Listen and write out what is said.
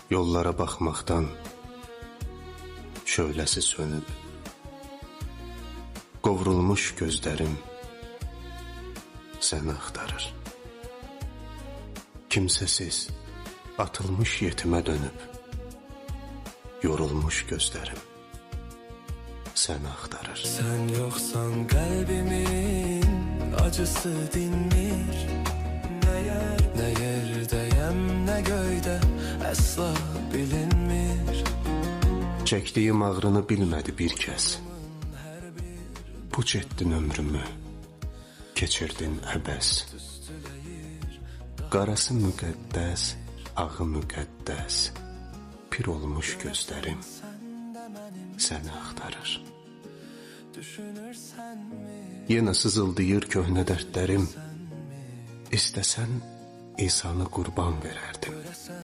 Yollara baxmaqdan şöhləsi sönüb, qovrulmuş gözlərim səni axtarır. Kimsəsiz, atılmış yetimə dönüb, yorulmuş gözlərim səni axtarır. Sen yoksan kalbimin acısı dinmir. Ne yerdeyim ne göyde asla bilinmir. Çəkdiyim ağrını bilmədi bir kəs. Puç etdin ömrümü, keçirdin əbəs. Qarası müqəddəs, ağı müqəddəs, pir olmuş gözlərim səni axtarır. Yenə sızıldayır köhnə dərdlərim. İstəsən İsa'nı qurban verərdim.